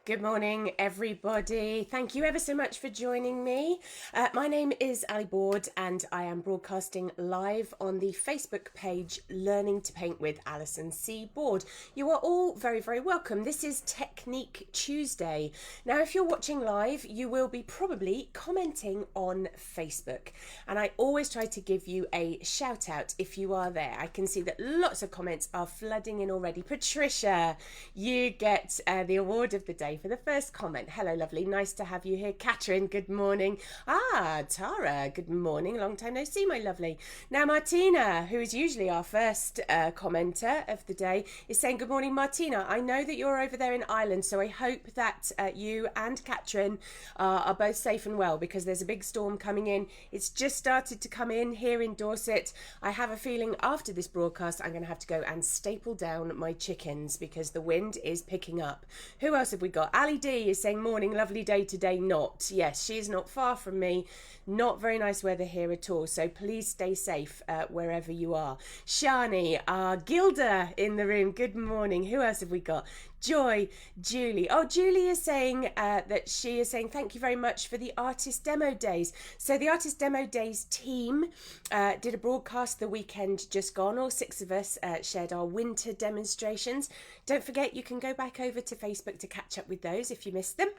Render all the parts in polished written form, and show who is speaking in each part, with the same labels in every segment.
Speaker 1: Good morning, everybody. Thank you ever so much for joining me. My name is Ali Board, and I am broadcasting live on the Facebook page Learning to Paint with Alison C. Board. You are all very, very welcome. This is Technique Tuesday. Now, if you're watching live, you will be probably commenting on Facebook, and I always try to give you a shout out if you are there. I can see that lots of comments are flooding in already. Patricia, you get the award of the day for the first comment. Hello, lovely. Nice to have you here. Catherine, good morning. Tara, good morning. Long time no see, my lovely. Now, Martina, who is usually our first commenter of the day, is saying, good morning, Martina. I know that you're over there in Ireland, so I hope that you and Catherine are both safe and well, because there's a big storm coming in. It's just started to come in here in Dorset. I have a feeling after this broadcast, I'm going to have to go and staple down my chickens because the wind is picking up. Who else have we got? Ali D is saying, morning, lovely day today. Not. Yes, she is not far from me. Not very nice weather here at all. So please stay safe wherever you are. Shani, Gilda in the room. Good morning. Who else have we got? Joy, Julie. Oh, Julie is saying that she is saying thank you very much for the Artist Demo Days. So the Artist Demo Days team did a broadcast the weekend just gone. All six of us shared our winter demonstrations. Don't forget, you can go back over to Facebook to catch up with those if you missed them.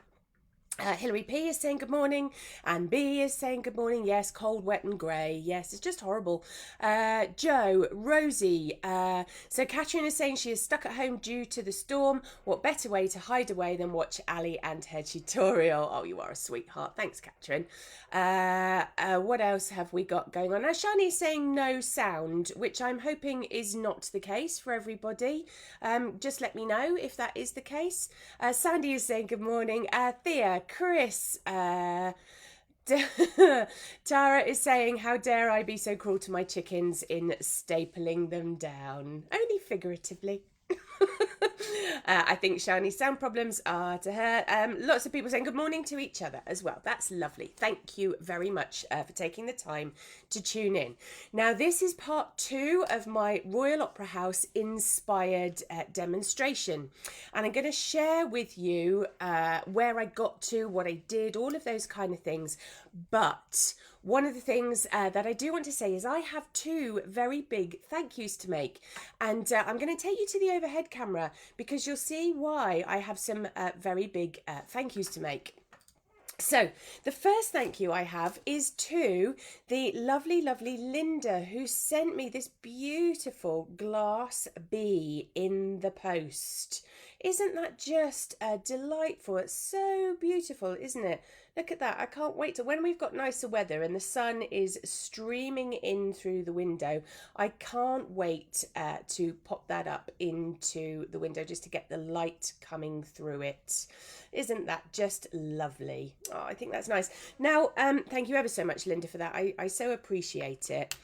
Speaker 1: Hilary P is saying good morning, and B is saying good morning. Yes, cold, wet and grey. Yes, it's just horrible. Joe, Rosie. So Catherine is saying she is stuck at home due to the storm. What better way to hide away than watch Ali and her tutorial? Oh, you are a sweetheart. Thanks, Catherine. What else have we got going on? Now, Shani is saying no sound, which I'm hoping is not the case for everybody. Just let me know if that is the case. Sandy is saying good morning. Thea, Chris, Tara is saying, how dare I be so cruel to my chickens in stapling them down? Only figuratively. I think Shani's sound problems are to her. Lots of people saying good morning to each other as well. That's lovely. Thank you very much for taking the time to tune in. Now, this is part 2 of my Royal Opera House inspired demonstration. And I'm going to share with you where I got to, what I did, all of those kind of things. But one of the things that I do want to say is I have 2 very big thank yous to make. And I'm going to take you to the overhead camera because you'll see why I have some very big thank yous to make. So the first thank you I have is to the lovely, lovely Linda, who sent me this beautiful glass bee in the post. Isn't that just delightful? It's so beautiful, isn't it? Look at that. I can't wait till when we've got nicer weather and the sun is streaming in through the window. I can't wait to pop that up into the window just to get the light coming through it. Isn't that just lovely? Oh, I think that's nice. Now, thank you ever so much, Linda, for that. I so appreciate it.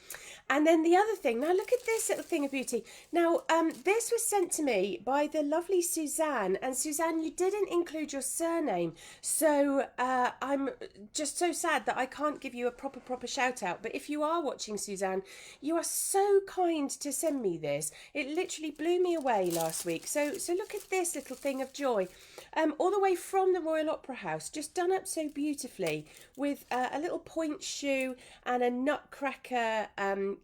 Speaker 1: And then the other thing, now look at this little thing of beauty. Now, this was sent to me by the lovely Suzanne. And Suzanne, you didn't include your surname. So I'm just so sad that I can't give you a proper shout out. But if you are watching, Suzanne, you are so kind to send me this. It literally blew me away last week. So look at this little thing of joy. All the way from the Royal Opera House, just done up so beautifully with a little point shoe and a nutcracker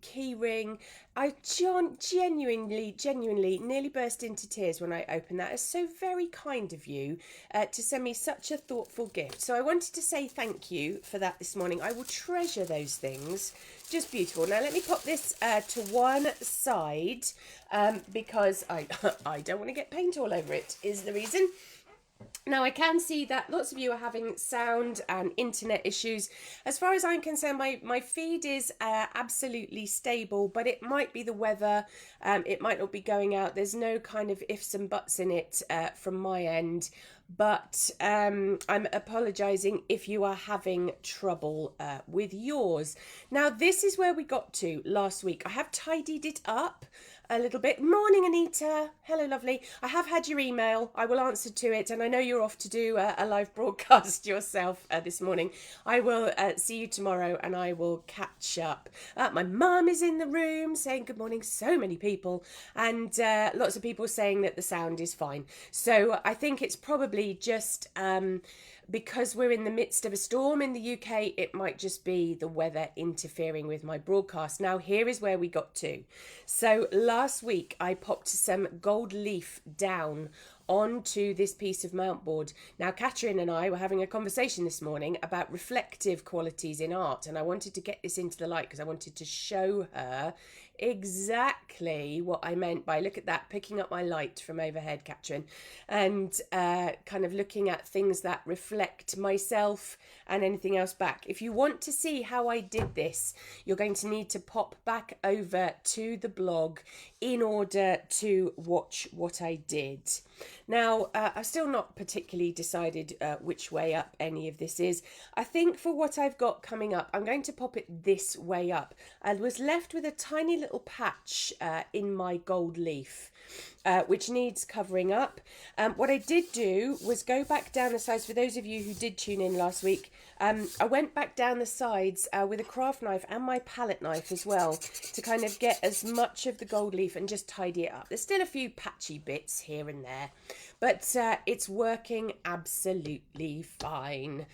Speaker 1: key ring. I genuinely nearly burst into tears when I opened that. It's so very kind of you to send me such a thoughtful gift. So I wanted to say thank you for that this morning. I will treasure those things. Just beautiful. Now let me pop this to one side because I don't want to get paint all over it, is the reason. Now, I can see that lots of you are having sound and internet issues. As far as I'm concerned, my feed is absolutely stable, but it might be the weather. It might not be going out. There's no kind of ifs and buts in it from my end. But I'm apologising if you are having trouble with yours. Now, this is where we got to last week. I have tidied it up. a little bit. Morning, Anita. Hello, lovely. I have had your email. I will answer to it, and I know you're off to do a live broadcast yourself this morning. I will see you tomorrow, and I will catch up. My mum is in the room saying good morning. So many people, and lots of people saying that the sound is fine. So I think it's probably just because we're in the midst of a storm in the UK, it might just be the weather interfering with my broadcast. Now, here is where we got to. So last week, I popped some gold leaf down onto this piece of mount board. Now, Catherine and I were having a conversation this morning about reflective qualities in art, and I wanted to get this into the light because I wanted to show her exactly what I meant by, look at that, picking up my light from overhead, Catherine, and kind of looking at things that reflect myself and anything else back. If you want to see how I did this, you're going to need to pop back over to the blog in order to watch what I did. Now, I've still not particularly decided which way up any of this is. I think for what I've got coming up, I'm going to pop it this way up. I was left with a tiny little patch in my gold leaf, which needs covering up. What I did do was go back down the sides. For those of you who did tune in last week, I went back down the sides with a craft knife and my palette knife as well to kind of get as much of the gold leaf and just tidy it up. There's still a few patchy bits here and there, but it's working absolutely fine.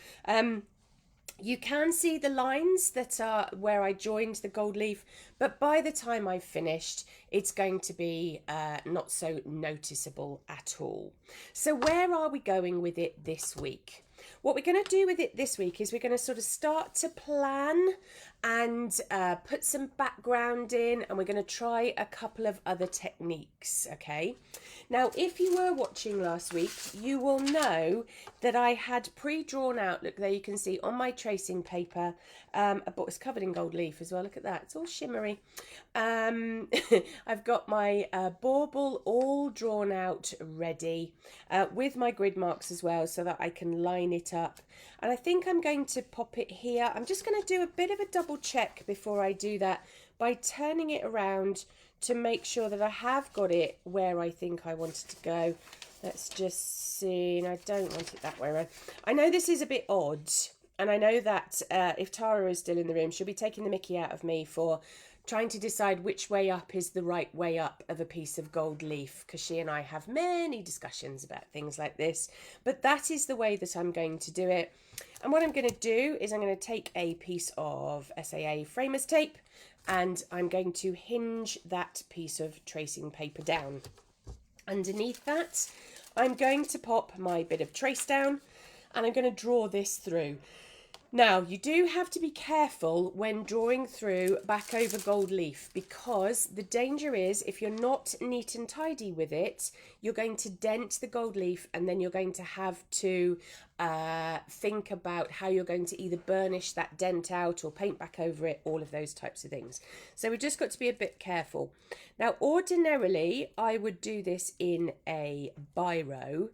Speaker 1: You can see the lines that are where I joined the gold leaf, but by the time I've finished, it's going to be not so noticeable at all. So where are we going with it this week? What we're going to do with it this week is we're going to sort of start to plan and put some background in, and we're going to try a couple of other techniques, okay? Now, if you were watching last week, you will know that I had pre-drawn out, look there you can see on my tracing paper, but it's covered in gold leaf as well, look at that, it's all shimmery. I've got my bauble all drawn out ready with my grid marks as well so that I can line it up. And I think I'm going to pop it here. I'm just going to do a bit of a double check before I do that by turning it around to make sure that I have got it where I think I want it to go. Let's just see. I don't want it that way around. I know this is a bit odd, and I know that if Tara is still in the room, she'll be taking the mickey out of me for trying to decide which way up is the right way up of a piece of gold leaf, because she and I have many discussions about things like this. But that is the way that I'm going to do it. And what I'm going to do is I'm going to take a piece of SAA framers tape and I'm going to hinge that piece of tracing paper down. Underneath that, I'm going to pop my bit of trace down and I'm going to draw this through. Now, you do have to be careful when drawing through back over gold leaf, because the danger is if you're not neat and tidy with it, you're going to dent the gold leaf, and then you're going to have to think about how you're going to either burnish that dent out or paint back over it, all of those types of things. So we've just got to be a bit careful. Now, ordinarily, I would do this in a biro.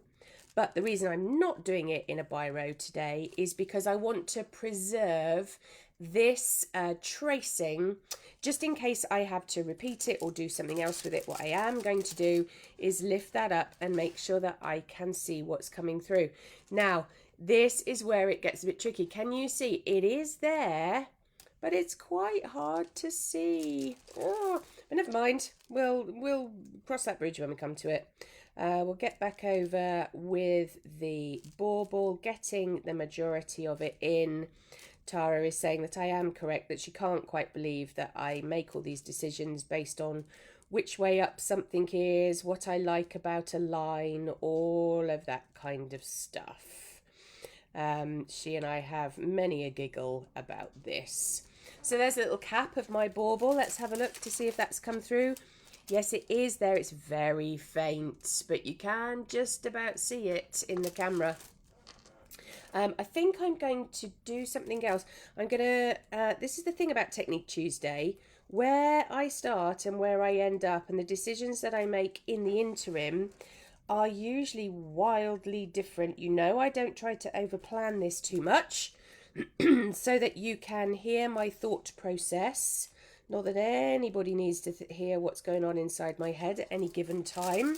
Speaker 1: But the reason I'm not doing it in a biro today is because I want to preserve this tracing just in case I have to repeat it or do something else with it. What I am going to do is lift that up and make sure that I can see what's coming through. Now, this is where it gets a bit tricky. Can you see? It is there, but it's quite hard to see. Oh, but never mind. We'll cross that bridge when we come to it. We'll get back over with the bauble, getting the majority of it in. Tara is saying that I am correct, that she can't quite believe that I make all these decisions based on which way up something is, what I like about a line, all of that kind of stuff. She and I have many a giggle about this. So there's a little cap of my bauble. Let's have a look to see if that's come through. Yes, it is there. It's very faint, but you can just about see it in the camera. I think I'm going to do something else. I'm going to, this is the thing about Technique Tuesday, where I start and where I end up, and the decisions that I make in the interim are usually wildly different. You know, I don't try to overplan this too much so that you can hear my thought process Not that anybody needs to hear what's going on inside my head at any given time,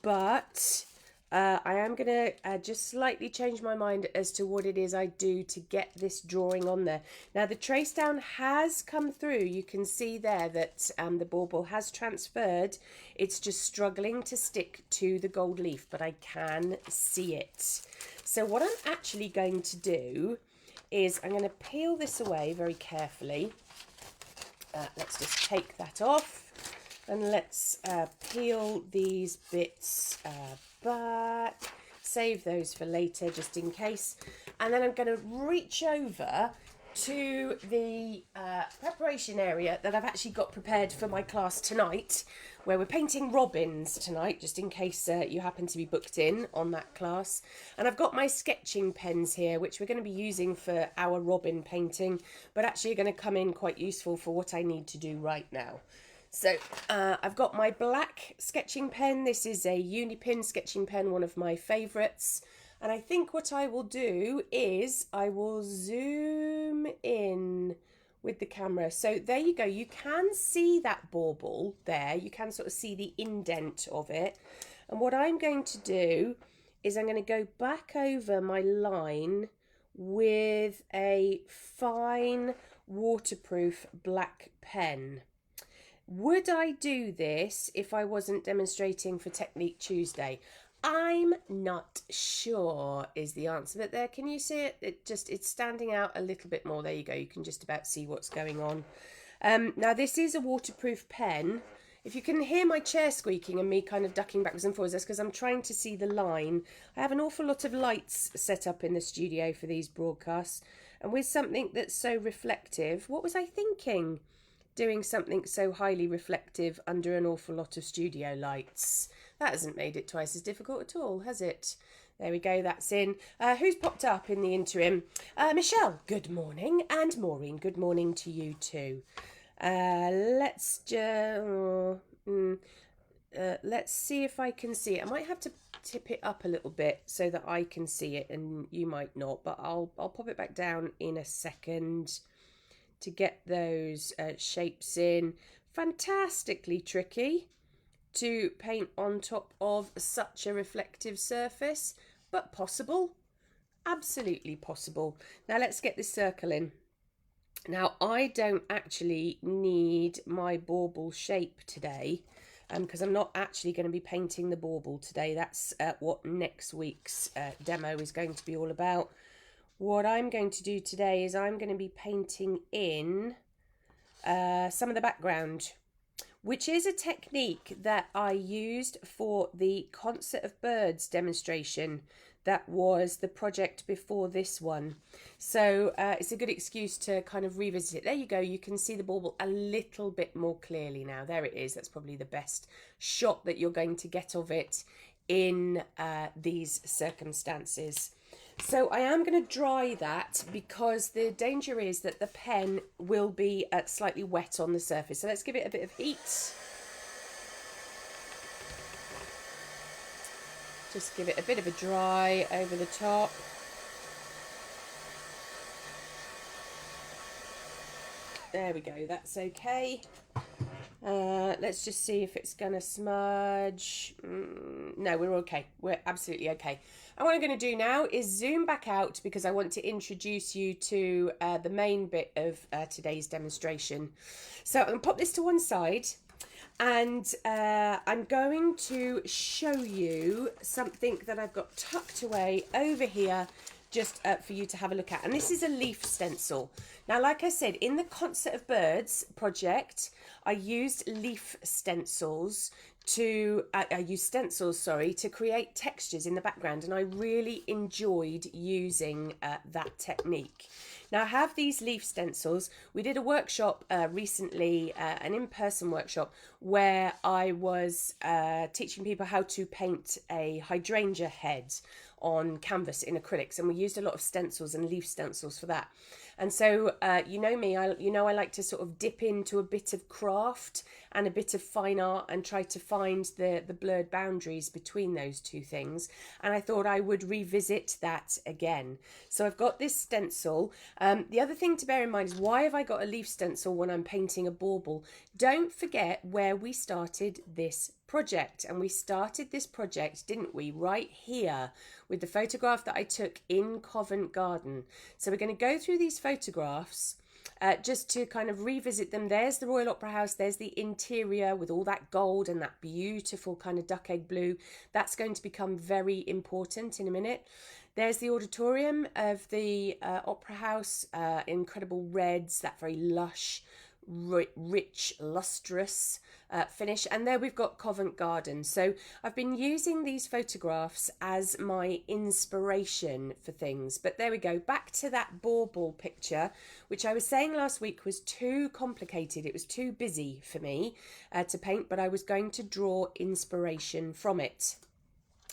Speaker 1: but I am going to just slightly change my mind as to what it is I do to get this drawing on there. Now the trace down has come through. You can see there that the bauble has transferred. It's just struggling to stick to the gold leaf, but I can see it. So what I'm actually going to do is I'm going to peel this away very carefully. Let's just take that off. And let's peel these bits back, save those for later just in case. And then I'm going to reach over to the preparation area that I've actually got prepared for my class tonight, where we're painting robins tonight, just in case you happen to be booked in on that class. And I've got my sketching pens here, which we're going to be using for our robin painting, but actually are going to come in quite useful for what I need to do right now. So I've got my black sketching pen. This is a Unipin sketching pen, one of my favourites. And I think what I will do is I will zoom in with the camera. So there you go. You can see that bauble there. You can sort of see the indent of it. And what I'm going to do is I'm going to go back over my line with a fine waterproof black pen. Would I do this if I wasn't demonstrating for Technique Tuesday? I'm not sure is the answer. But there, can you see it? It's standing out a little bit more. There you go. You can just about see what's going on. Now, this is a waterproof pen. If you can hear my chair squeaking and me kind of ducking backwards and forwards, that's because I'm trying to see the line. I have an awful lot of lights set up in the studio for these broadcasts. And with something that's so reflective, what was I thinking? Doing something so highly reflective under an awful lot of studio lights. That hasn't made it twice as difficult at all, has it? There we go, that's in. Who's popped up in the interim? Michelle, good morning. And Maureen, good morning to you too. Let's see if I can see it. I might have to tip it up a little bit so that I can see it and you might not, but I'll pop it back down in a second to get those shapes in. Fantastically tricky to paint on top of such a reflective surface, but possible, absolutely possible. Now let's get this circle in. Now I don't actually need my bauble shape today because I'm not actually going to be painting the bauble today. That's what next week's demo is going to be all about. What I'm going to do today is I'm going to be painting in some of the background, which is a technique that I used for the Concert of Birds demonstration. That was the project before this one. So it's a good excuse to kind of revisit it. There you go. You can see the bauble a little bit more clearly now. There it is. That's probably the best shot that you're going to get of it in these circumstances. So I am going to dry that because the danger is that the pen will be slightly wet on the surface. So let's give it a bit of heat. Just give it a bit of a dry over the top. There we go, that's okay. Let's just see if it's going to smudge. No, we're okay. We're absolutely okay. And what I'm going to do now is zoom back out because I want to introduce you to the main bit of today's demonstration. So I'm going to pop this to one side and I'm going to show you something that I've got tucked away over here just for you to have a look at. And this is a leaf stencil. Now, like I said, in the Concert of Birds project, I used leaf stencils to to create textures in the background, and I really enjoyed using that technique. Now I have these leaf stencils. We did a workshop recently, an in-person workshop, where I was teaching people how to paint a hydrangea head on canvas in acrylics, and we used a lot of stencils and leaf stencils for that. And so, you know me, I like to sort of dip into a bit of craft and a bit of fine art and try to find the blurred boundaries between those two things. And I thought I would revisit that again. So I've got this stencil. The other thing to bear in mind is, why have I got a leaf stencil when I'm painting a bauble? Don't forget where we started this project. And we started this project, didn't we, right here with the photograph that I took in Covent Garden. So we're going to go through these photographs just to kind of revisit them. There's the Royal Opera House, there's the interior with all that gold and that beautiful kind of duck egg blue. That's going to become very important in a minute. There's the auditorium of the Opera House, incredible reds, that very lush, rich, lustrous finish. And there we've got Covent Garden. So I've been using these photographs as my inspiration for things. But there we go, back to that bauble picture, which I was saying last week was too complicated. It was too busy for me to paint, but I was going to draw inspiration from it.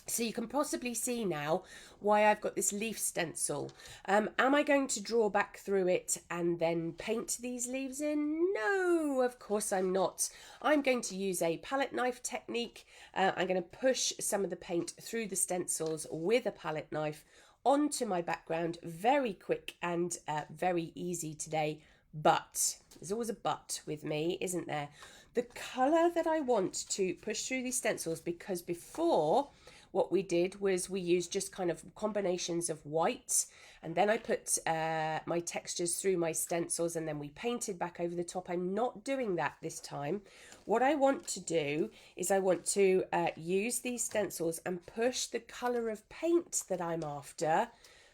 Speaker 1: So you can possibly see now why I've got this leaf stencil. Am I going to draw back through it and then paint these leaves in? No, of course I'm not. I'm going to use a palette knife technique. I'm going to push some of the paint through the stencils with a palette knife onto my background. Very quick and very easy today. But there's always a but with me, isn't there? The colour that I want to push through these stencils, because before, what we did was we used just kind of combinations of white, and then I put my textures through my stencils, and then we painted back over the top. I'm not doing that this time. What I want to do is I want to use these stencils and push the colour of paint that I'm after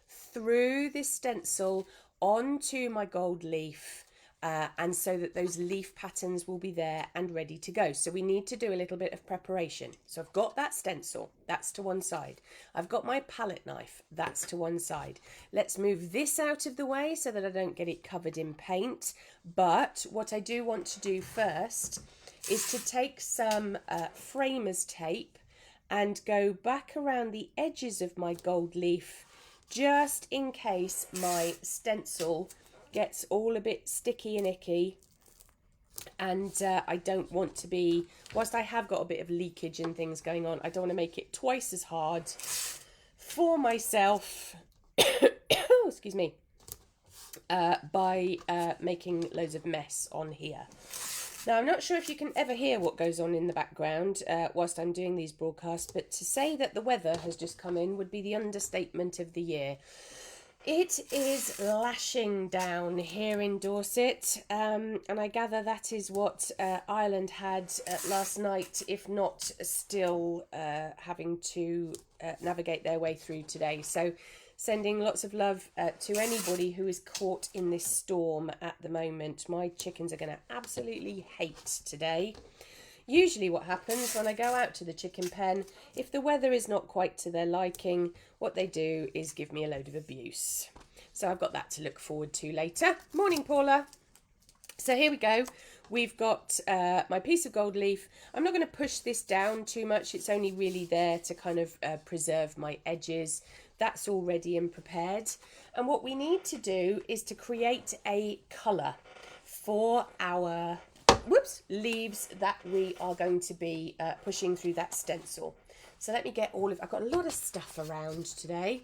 Speaker 1: through this stencil onto my gold leaf. And so that those leaf patterns will be there and ready to go. So we need to do a little bit of preparation. So I've got that stencil, that's to one side. I've got my palette knife, that's to one side. Let's move this out of the way so that I don't get it covered in paint. But what I do want to do first is to take some framer's tape and go back around the edges of my gold leaf, just in case my stencil gets all a bit sticky and icky, and I don't want to be, whilst I have got a bit of leakage and things going on, I don't want to make it twice as hard for myself excuse me, by making loads of mess on here. Now, I'm not sure if you can ever hear what goes on in the background whilst I'm doing these broadcasts, but to say that the weather has just come in would be the understatement of the year. It is lashing down here in Dorset, and I gather that is what Ireland had last night, if not still having to navigate their way through today. So sending lots of love to anybody who is caught in this storm at the moment. My chickens are going to absolutely hate today. Usually what happens when I go out to the chicken pen, if the weather is not quite to their liking, what they do is give me a load of abuse. So I've got that to look forward to later. Morning, Paula. So here we go. We've got my piece of gold leaf. I'm not going to push this down too much. It's only really there to kind of preserve my edges. That's all ready and prepared. And what we need to do is to create a colour for our leaves that we are going to be pushing through that stencil. So let me get I've got a lot of stuff around today.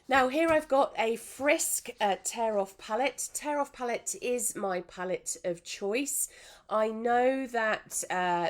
Speaker 1: Now here I've got a Frisk Tear Off palette. Tear Off palette is my palette of choice. I know that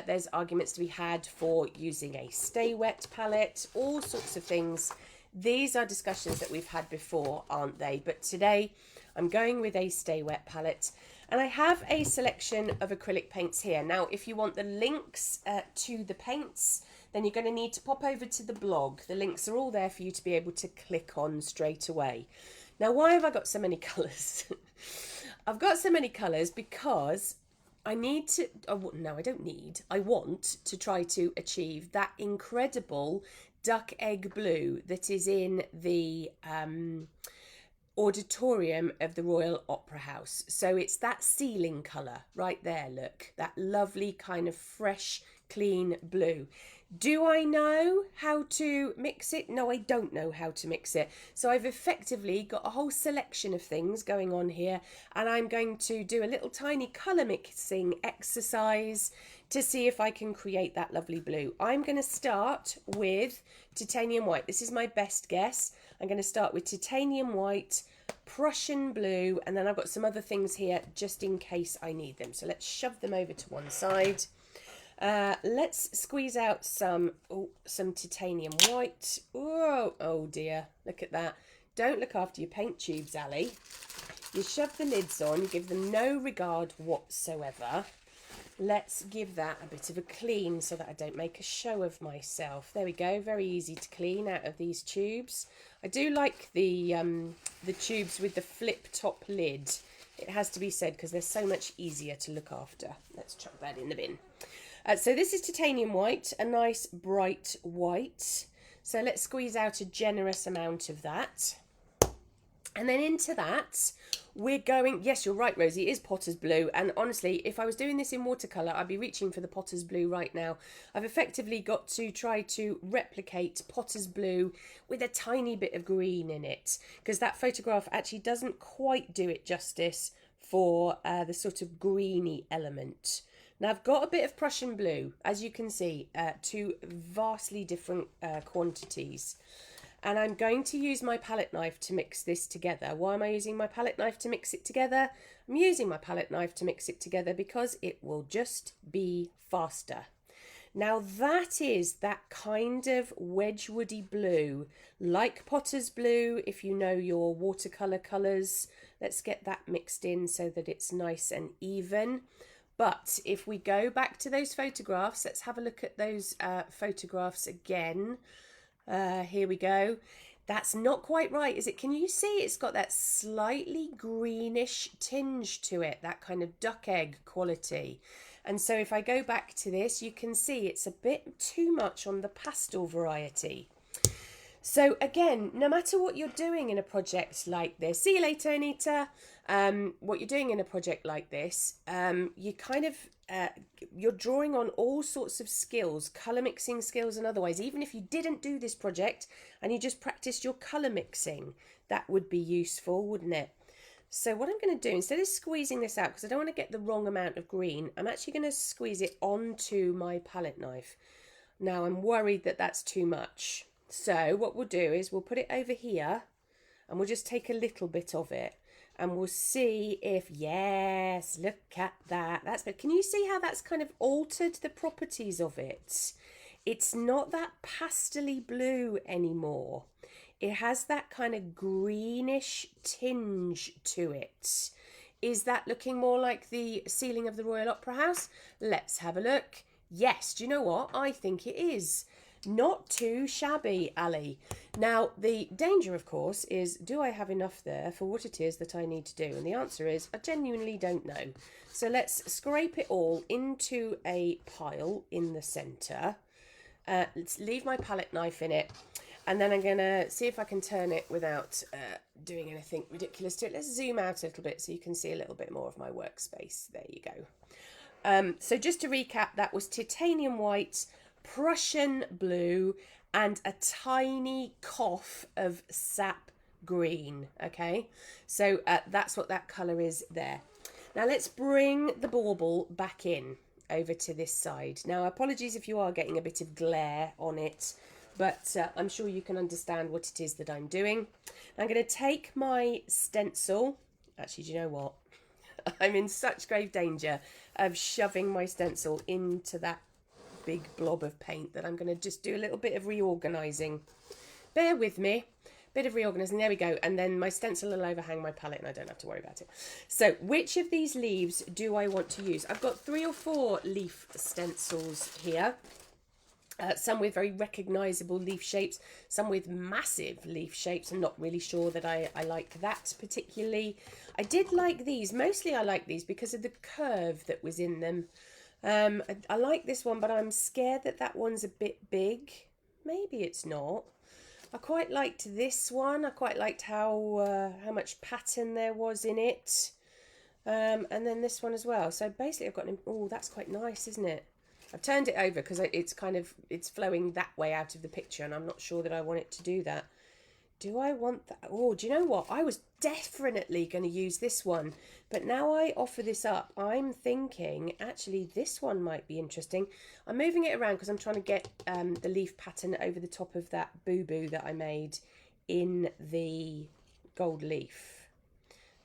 Speaker 1: there's arguments to be had for using a Stay Wet palette, all sorts of things. These are discussions that we've had before, aren't they? But today I'm going with a Stay Wet palette. And I have a selection of acrylic paints here. Now, if you want the links to the paints, then you're going to need to pop over to the blog. The links are all there for you to be able to click on straight away. Now, why have I got so many colours? I've got so many colours because I need to, no, I don't need, I want to try to achieve that incredible duck egg blue that is in the auditorium of the Royal Opera House. So it's that ceiling colour right there, look, that lovely kind of fresh, clean blue. Do I know how to mix it? No, I don't know how to mix it. So I've effectively got a whole selection of things going on here, and I'm going to do a little tiny colour mixing exercise to see if I can create that lovely blue. I'm going to start with titanium white. This is my best guess. I'm going to start with titanium white, Prussian blue, and then I've got some other things here just in case I need them. So let's shove them over to one side. Let's squeeze out some titanium white. Oh dear, look at that. Don't look after your paint tubes, Ali. You shove the lids on, give them no regard whatsoever. Let's give that a bit of a clean so that I don't make a show of myself. There we go, very easy to clean out of these tubes. I do like the tubes with the flip top lid. It has to be said, because they're so much easier to look after. Let's chuck that in the bin. So this is titanium white, a nice bright white. So let's squeeze out a generous amount of that. And then into that, we're going, yes, you're right, Rosie, it is Potter's Blue. And honestly, if I was doing this in watercolour, I'd be reaching for the Potter's Blue right now. I've effectively got to try to replicate Potter's Blue with a tiny bit of green in it, because that photograph actually doesn't quite do it justice for the sort of greeny element. Now I've got a bit of Prussian blue, as you can see, two vastly different quantities. And I'm going to use my palette knife to mix this together. Why am I using my palette knife to mix it together? I'm using my palette knife to mix it together because it will just be faster. Now that is that kind of Wedgwoody blue, like Potter's Blue, if you know your watercolour colours. Let's get that mixed in so that it's nice and even. But if we go back to those photographs, let's have a look at those photographs again. Here we go. That's not quite right, is it? Can you see it's got that slightly greenish tinge to it, that kind of duck egg quality? And so if I go back to this, you can see it's a bit too much on the pastel variety. So again, no matter what you're doing in a project like this, see you later, Anita. What you're doing in a project like this, you kind of, you're drawing on all sorts of skills, colour mixing skills and otherwise. Even if you didn't do this project and you just practiced your colour mixing, that would be useful, wouldn't it? So what I'm going to do, instead of squeezing this out, because I don't want to get the wrong amount of green, I'm actually going to squeeze it onto my palette knife. Now I'm worried that that's too much. So what we'll do is we'll put it over here and we'll just take a little bit of it and we'll see if, yes, look at that. That's, but can you see how that's kind of altered the properties of it? It's not that pastel-y blue anymore. It has that kind of greenish tinge to it. Is that looking more like the ceiling of the Royal Opera House? Let's have a look. Yes, do you know what? I think it is. Not too shabby, Ali. Now, the danger, of course, is do I have enough there for what it is that I need to do? And the answer is I genuinely don't know. So let's scrape it all into a pile in the centre. Let's leave my palette knife in it. And then I'm going to see if I can turn it without doing anything ridiculous to it. Let's zoom out a little bit so you can see a little bit more of my workspace. There you go. So just to recap, that was titanium white, Prussian blue, and a tiny cough of sap green. Okay, so that's what that colour is there. Now let's bring the bauble back in over to this side. Now apologies if you are getting a bit of glare on it, but I'm sure you can understand what it is that I'm doing. I'm going to take my stencil. Actually, do you know what? I'm in such grave danger of shoving my stencil into that big blob of paint that I'm going to just do a little bit of reorganising. Bear with me. Bit of reorganising. There we go. And then my stencil will overhang my palette and I don't have to worry about it. So which of these leaves do I want to use? I've got 3 or 4 leaf stencils here. Some with very recognisable leaf shapes, some with massive leaf shapes. I'm not really sure that I like that particularly. I did like these. Mostly I like these because of the curve that was in them. I like this one, but I'm scared that that one's a bit big. Maybe it's not. I quite liked this one. I quite liked how much pattern there was in it. And then this one as well. So basically I've got, oh, that's quite nice, isn't it? I've turned it over because it's flowing that way out of the picture, and I'm not sure that I want it to do that. Do I want that? Oh, do you know what? I was definitely going to use this one, but now I offer this up, I'm thinking actually this one might be interesting. I'm moving it around because I'm trying to get the leaf pattern over the top of that boo-boo that I made in the gold leaf.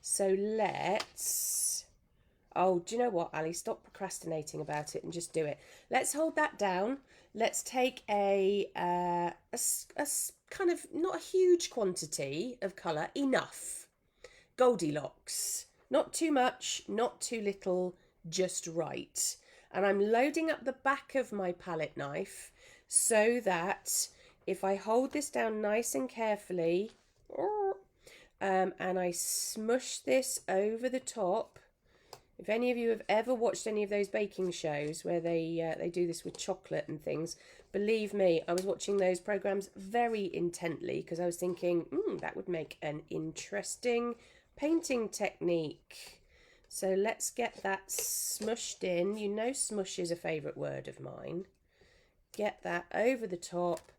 Speaker 1: So let's... Oh, do you know what, Ali? Stop procrastinating about it and just do it. Let's hold that down. Let's take a kind of not a huge quantity of colour, enough. Goldilocks. Not too much, not too little, just right. And I'm loading up the back of my palette knife so that if I hold this down nice and carefully, and I smush this over the top. If any of you have ever watched any of those baking shows where they do this with chocolate and things, believe me, I was watching those programs very intently because I was thinking, that would make an interesting painting technique. So let's get that smushed in. You know, smush is a favourite word of mine. Get that over the top,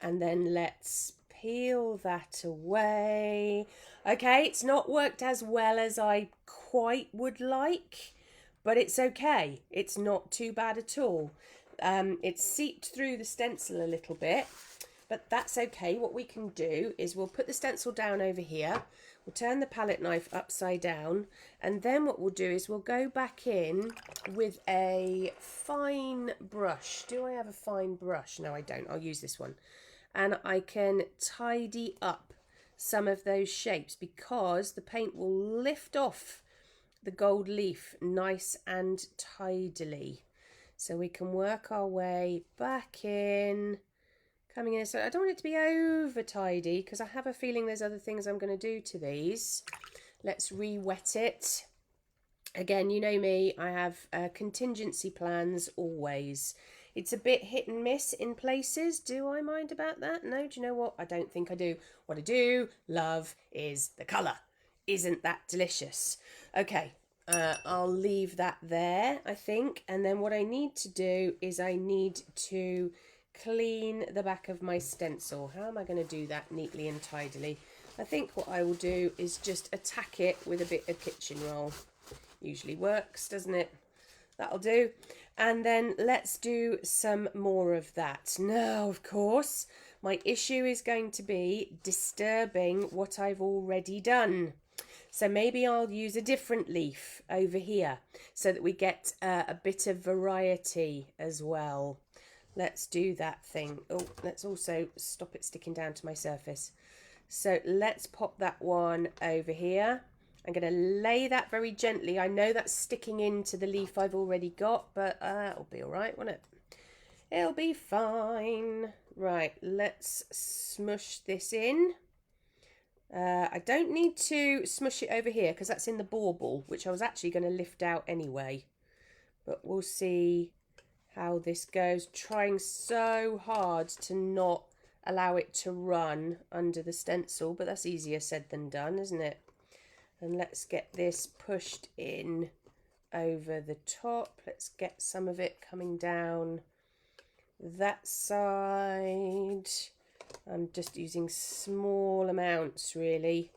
Speaker 1: and then let's peel that away. Okay, it's not worked as well as I quite would like, but it's okay. It's not too bad at all. It's seeped through the stencil a little bit, but that's okay. What we can do is we'll put the stencil down over here. We'll turn the palette knife upside down, and then what we'll do is we'll go back in with a fine brush. Do I have a fine brush? No, I don't. I'll use this one. And I can tidy up some of those shapes because the paint will lift off the gold leaf nice and tidily. So we can work our way back in, coming in. So I don't want it to be over tidy because I have a feeling there's other things I'm going to do to these. Let's re-wet it. Again, you know me, I have contingency plans always. It's a bit hit and miss in places. Do I mind about that? No, do you know what? I don't think I do. What I do love is the colour. Isn't that delicious? Okay, I'll leave that there, I think. And then what I need to do is I need to clean the back of my stencil. How am I going to do that neatly and tidily? I think what I will do is just attack it with a bit of kitchen roll. Usually works, doesn't it? That'll do. And then let's do some more of that. Now, of course, my issue is going to be disturbing what I've already done. So maybe I'll use a different leaf over here so that we get a bit of variety as well. Let's do that thing. Oh, let's also stop it sticking down to my surface. So let's pop that one over here. I'm going to lay that very gently. I know that's sticking into the leaf I've already got, but it'll be all right, won't it? It'll be fine. Right, let's smush this in. I don't need to smush it over here because that's in the bauble, which I was actually going to lift out anyway. But we'll see how this goes. Trying so hard to not allow it to run under the stencil, but that's easier said than done, isn't it? And let's get this pushed in over the top. Let's get some of it coming down that side. I'm just using small amounts really.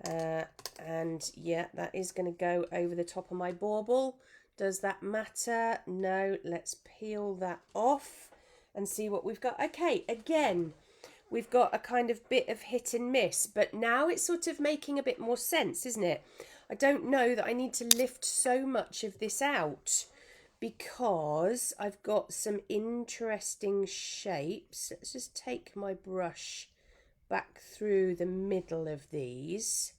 Speaker 1: And yeah, that is going to go over the top of my bauble. Does that matter? No, let's peel that off and see what we've got. Okay, again, we've got a kind of bit of hit and miss, but now it's sort of making a bit more sense, isn't it? I don't know that I need to lift so much of this out because I've got some interesting shapes. Let's just take my brush back through the middle of these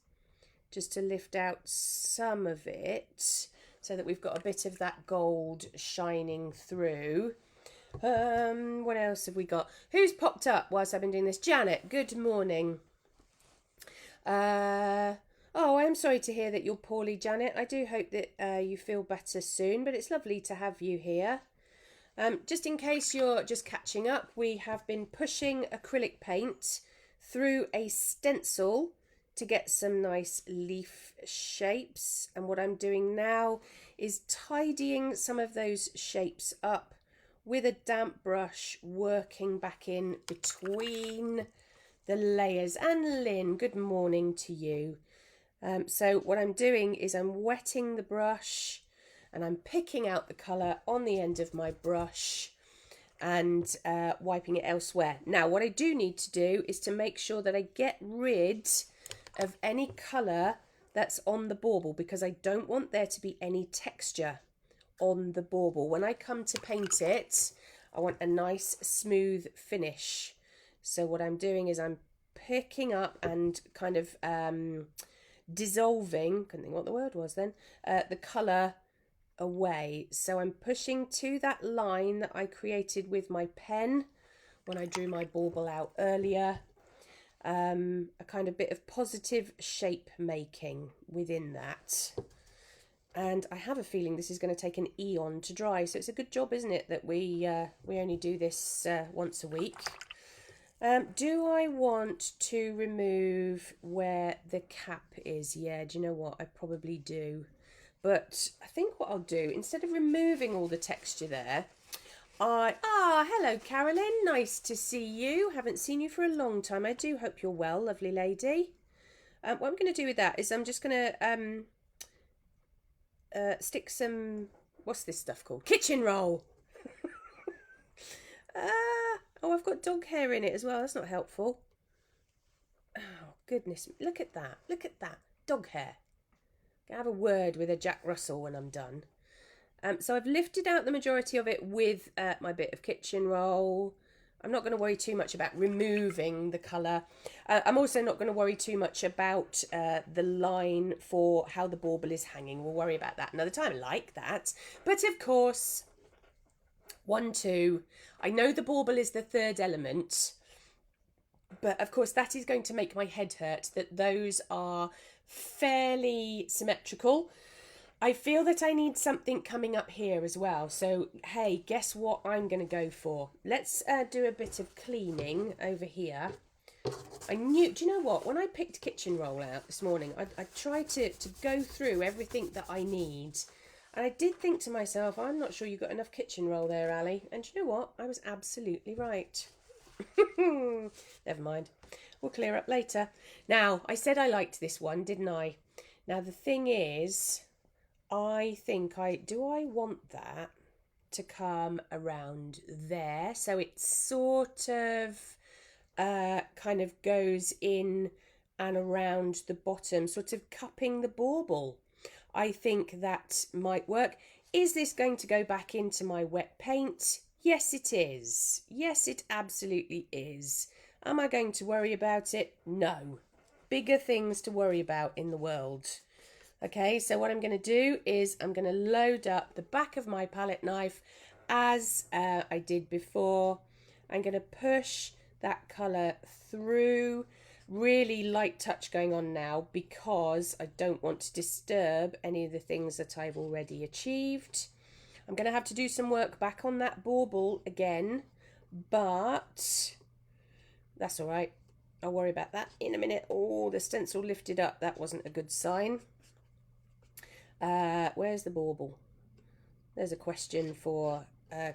Speaker 1: just to lift out some of it so that we've got a bit of that gold shining through. What else have we got? Who's popped up whilst I've been doing this? Janet, good morning. Oh, I am sorry to hear that you're poorly, Janet. I do hope that you feel better soon, but it's lovely to have you here. Just in case you're just catching up, we have been pushing acrylic paint through a stencil to get some nice leaf shapes, and what I'm doing now is tidying some of those shapes up with a damp brush, working back in between the layers. And Lynn, good morning to you. So what I'm doing is I'm wetting the brush and I'm picking out the colour on the end of my brush and wiping it elsewhere. Now what I do need to do is to make sure that I get rid of any colour that's on the bauble, because I don't want there to be any texture on the bauble. When I come to paint it, I want a nice smooth finish. So what I'm doing is I'm picking up and kind of dissolving, couldn't think what the word was then, the colour away. So I'm pushing to that line that I created with my pen when I drew my bauble out earlier. A kind of bit of positive shape making within that. And I have a feeling this is going to take an eon to dry, so it's a good job, isn't it, that we only do this once a week. Do I want to remove where the cap is? Yeah, do you know what? I probably do. But I think what I'll do, instead of removing all the texture there, hello Carolyn, nice to see you. Haven't seen you for a long time. I do hope you're well, lovely lady. What I'm going to do with that is I'm just going to stick some, what's this stuff called? Kitchen roll. Oh, I've got dog hair in it as well. That's not helpful. Oh, goodness. Look at that. Look at that. Dog hair. I'll have a word with a Jack Russell when I'm done. So I've lifted out the majority of it with my bit of kitchen roll. I'm not going to worry too much about removing the colour. I'm also not going to worry too much about the line for how the bauble is hanging. We'll worry about that another time. I like that. But of course, 1, 2. I know the bauble is the third element, but of course that is going to make my head hurt, that those are fairly symmetrical. I feel that I need something coming up here as well. So, hey, guess what I'm going to go for? Let's do a bit of cleaning over here. Do you know what? When I picked kitchen roll out this morning, I tried to go through everything that I need. And I did think to myself, I'm not sure you've got enough kitchen roll there, Ali. And you know what? I was absolutely right. Never mind. We'll clear up later. Now, I said I liked this one, didn't I? Now, the thing is, I think do I want that to come around there? So it sort of kind of goes in and around the bottom, sort of cupping the bauble. I think that might work. Is this going to go back into my wet paint? Yes, it is. Yes, it absolutely is. Am I going to worry about it? No. Bigger things to worry about in the world. Okay, so what I'm going to do is I'm going to load up the back of my palette knife as I did before. I'm going to push that colour through. Really light touch going on now because I don't want to disturb any of the things that I've already achieved. I'm going to have to do some work back on that bauble again, but that's all right. I'll worry about that in a minute. Oh, the stencil lifted up. That wasn't a good sign. Where's the bauble? There's a question for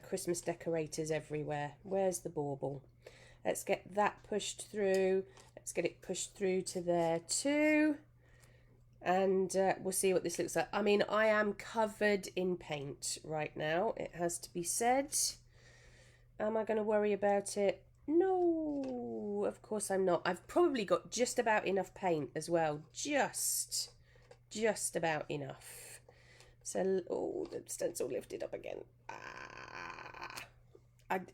Speaker 1: Christmas decorators everywhere. Where's the bauble? Let's get that pushed through. Let's get it pushed through to there too. And we'll see what this looks like. I mean, I am covered in paint right now, it has to be said. Am I going to worry about it? No, of course I'm not. I've probably got just about enough paint as well. Just about enough. So, oh, the stencil lifted up again.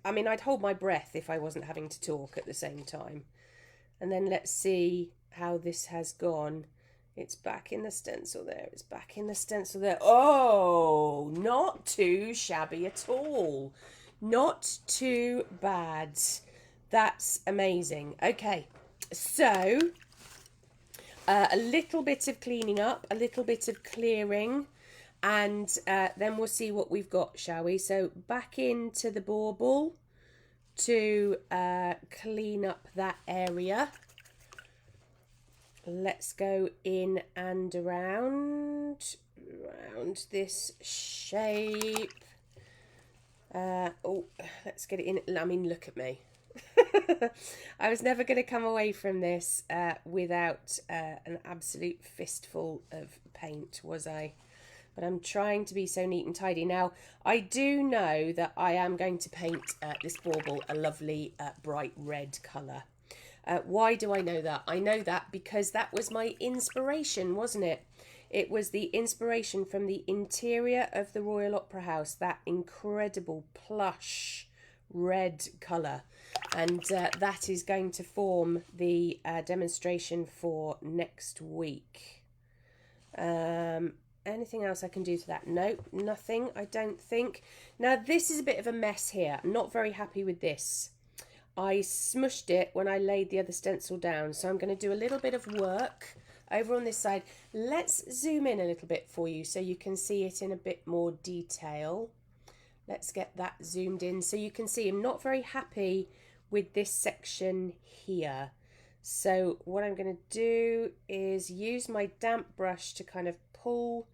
Speaker 1: I mean, I'd hold my breath if I wasn't having to talk at the same time. And then let's see how this has gone. It's back in the stencil there. It's back in the stencil there. Oh, not too shabby at all. Not too bad. That's amazing. Okay, so a little bit of cleaning up, a little bit of clearing, and then we'll see what we've got, shall we? So back into the bauble to clean up that area. let's go in and around this shape. Oh, let's get it in. I mean, look at me. I was never going to come away from this without an absolute fistful of paint, was I? But I'm trying to be so neat and tidy. Now, I do know that I am going to paint this bauble a lovely bright red colour. Why do I know that? I know that because that was my inspiration, wasn't it? It was the inspiration from the interior of the Royal Opera House, that incredible plush red colour. And that is going to form the demonstration for next week. Anything else I can do to that? No, nothing, I don't think. Now, this is a bit of a mess here. I'm not very happy with this. I smushed it when I laid the other stencil down, so I'm going to do a little bit of work over on this side. Let's zoom in a little bit for you so you can see it in a bit more detail. Let's get that zoomed in so you can see I'm not very happy with this section here. So what I'm going to do is use my damp brush to kind of pull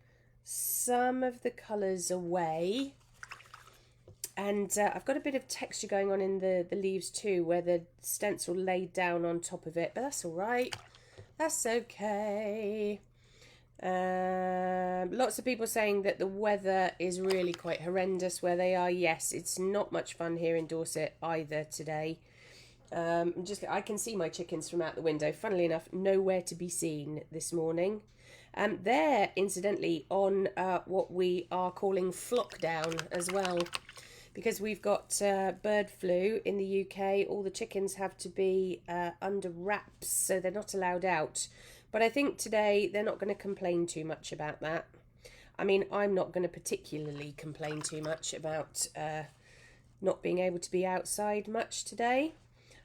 Speaker 1: some of the colours away. And I've got a bit of texture going on in the leaves too, where the stencil laid down on top of it, but that's all right. That's okay. Lots of people saying that the weather is really quite horrendous where they are. Yes, it's not much fun here in Dorset either today. I can see my chickens from out the window. Funnily enough, nowhere to be seen this morning. They're incidentally on what we are calling flockdown as well, because we've got bird flu in the UK. All the chickens have to be under wraps, so they're not allowed out. But I think today they're not going to complain too much about that. I mean, I'm not going to particularly complain too much about not being able to be outside much today.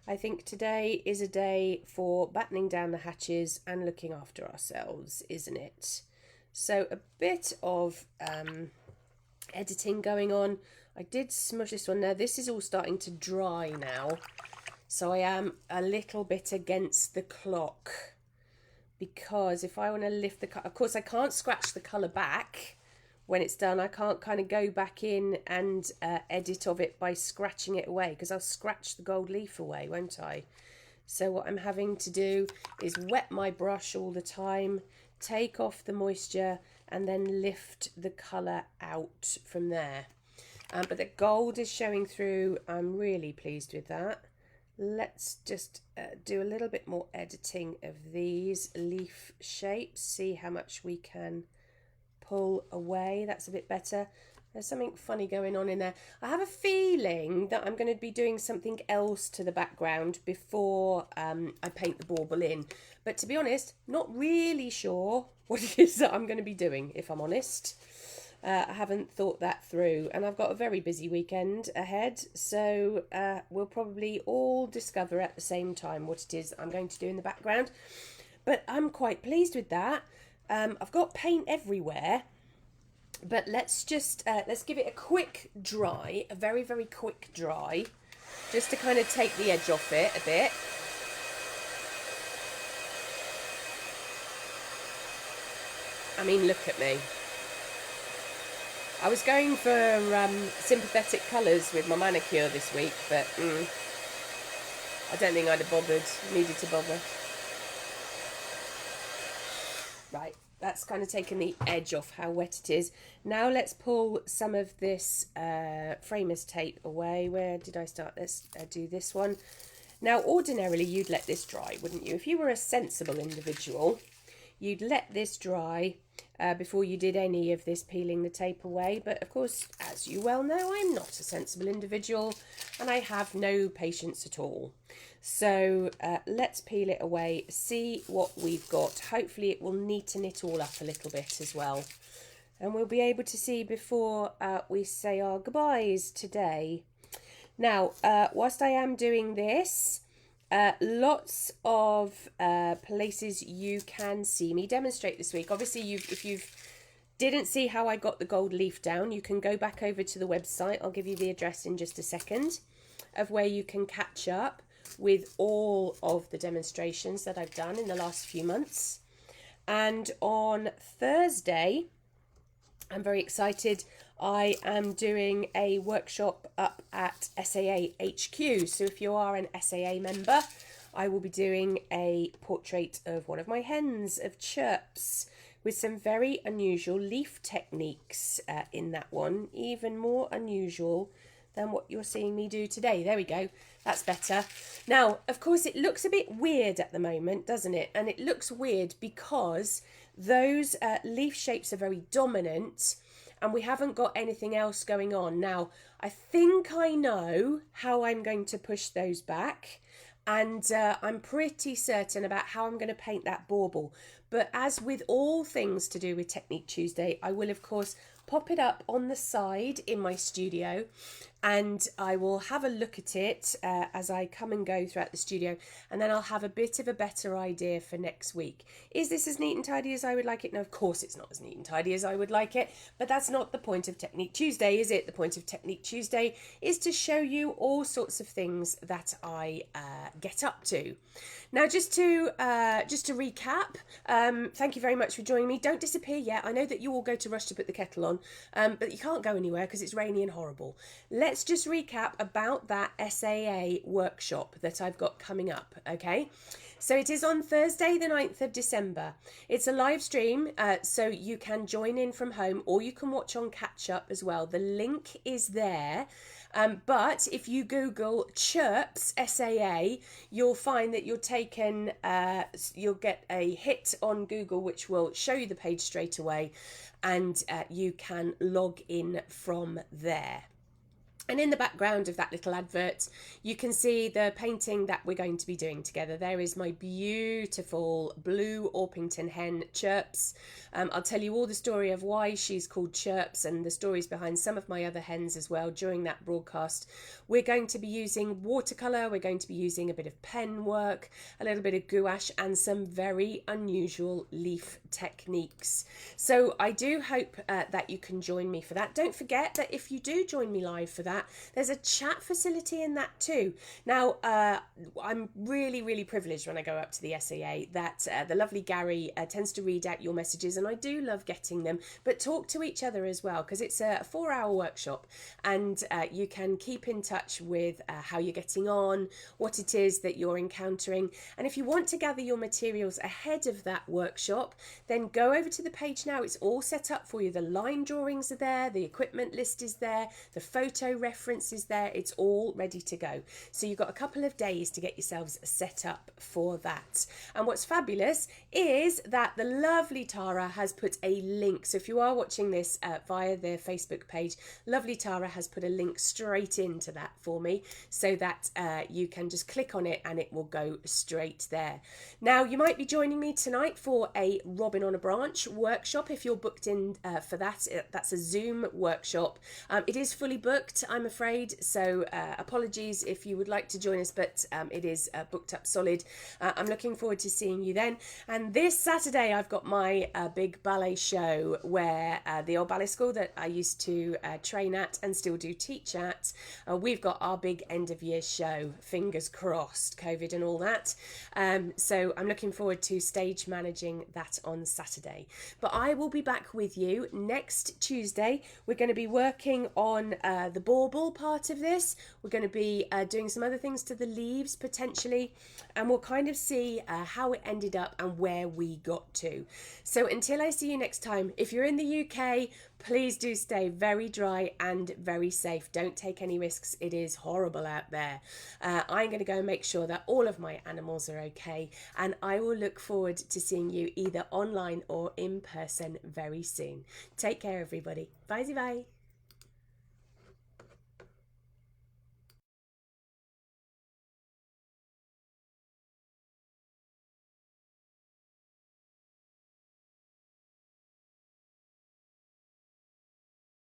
Speaker 1: I think today is a day for battening down the hatches and looking after ourselves, isn't it? So a bit of editing going on. I did smush this one there. This is all starting to dry now. So I am a little bit against the clock, because if I want to lift the colour, of course I can't scratch the colour back when it's done. I can't kind of go back in and edit of it by scratching it away, because I'll scratch the gold leaf away, won't I? So what I'm having to do is wet my brush all the time, take off the moisture, and then lift the colour out from there. But the gold is showing through. I'm really pleased with that. Let's just do a little bit more editing of these leaf shapes, see how much we can pull away. That's a bit better. There's something funny going on in there. I have a feeling that I'm going to be doing something else to the background before I paint the bauble in. But to be honest, not really sure what it is that I'm going to be doing, if I'm honest. I haven't thought that through, and I've got a very busy weekend ahead, so we'll probably all discover at the same time what it is I'm going to do in the background. But I'm quite pleased with that. I've got paint everywhere, but let's just let's give it a quick dry, a very, very quick dry, just to kind of take the edge off it a bit. I mean, look at me. I was going for sympathetic colours with my manicure this week, but I don't think I'd have bothered, needed to bother. Right, that's kind of taken the edge off how wet it is. Now let's pull some of this framers tape away. Where did I start? Let's do this one. Now, ordinarily you'd let this dry, wouldn't you? If you were a sensible individual, you'd let this dry before you did any of this peeling the tape away. But of course, as you well know, I'm not a sensible individual and I have no patience at all. So let's peel it away, see what we've got. Hopefully it will neaten it all up a little bit as well. And we'll be able to see before we say our goodbyes today. Now, whilst I am doing this, lots of places you can see me demonstrate this week. Obviously, if you didn't see how I got the gold leaf down, you can go back over to the website. I'll give you the address in just a second of where you can catch up. with all of the demonstrations that I've done in the last few months. And on Thursday, I'm very excited. I am doing a workshop up at SAA HQ. So if you are an SAA member, I will be doing a portrait of one of my hens, of Chirps, with some very unusual leaf techniques in that one, even more unusual than what you're seeing me do today. There we go, that's better. Now, of course, it looks a bit weird at the moment, doesn't it? And it looks weird because those leaf shapes are very dominant and we haven't got anything else going on. Now, I think I know how I'm going to push those back, and I'm pretty certain about how I'm going to paint that bauble. But as with all things to do with Technique Tuesday, I will, of course, pop it up on the side in my studio, and I will have a look at it as I come and go throughout the studio, and then I'll have a bit of a better idea for next week. Is this as neat and tidy as I would like it? No, of course it's not as neat and tidy as I would like it, but that's not the point of Technique Tuesday, is it? The point of Technique Tuesday is to show you all sorts of things that I get up to. Now, just to recap, thank you very much for joining me. Don't disappear yet. I know that you all go to rush to put the kettle on, but you can't go anywhere because it's rainy and horrible. Let's just recap about that SAA workshop that I've got coming up, okay? So it is on Thursday, the 9th of December. It's a live stream, so you can join in from home or you can watch on catch up as well. The link is there. But if you Google Chirps SAA, you'll find that you'll get a hit on Google, which will show you the page straight away, and you can log in from there. And in the background of that little advert, you can see the painting that we're going to be doing together. There is my beautiful blue Orpington hen, Chirps. I'll tell you all the story of why she's called Chirps and the stories behind some of my other hens as well during that broadcast. We're going to be using watercolour, we're going to be using a bit of pen work, a little bit of gouache, and some very unusual leaf techniques. So I do hope that you can join me for that. Don't forget that if you do join me live for that, there's a chat facility in that too. Now, I'm really privileged when I go up to the SAA that the lovely Gary tends to read out your messages, and I do love getting them, but talk to each other as well, because it's a 4-hour workshop, and you can keep in touch with how you're getting on, what it is that you're encountering. And if you want to gather your materials ahead of that workshop, then go over to the page now. It's all set up for you. The line drawings are there, the equipment list is there, the photo reference is there. It's all ready to go. So you've got a couple of days to get yourselves set up for that. And what's fabulous is that the lovely Tara has put a link. So if you are watching this via the Facebook page, lovely Tara has put a link straight into that for me, so that you can just click on it and it will go straight there. Now, you might be joining me tonight for a Robin on a Branch workshop if you're booked in for that. That's a Zoom workshop. It is fully booked, I'm afraid, so apologies if you would like to join us, but it is booked up solid. I'm looking forward to seeing you then. And this Saturday I've got my big ballet show where the old ballet school that I used to train at and still do teach at, we've got our big end of year show, fingers crossed, COVID and all that. So I'm looking forward to stage managing that on Saturday. But I will be back with you next Tuesday. We're going to be working on the bauble part of this. We're going to be doing some other things to the leaves potentially, and we'll kind of see how it ended up and where we got to. So until I see you next time, if you're in the UK, please do stay very dry and very safe. Don't take any risks. It is horrible out there. I'm going to go and make sure that all of my animals are okay, and I will look forward to seeing you either online or in person very soon. Take care, everybody. Bye bye.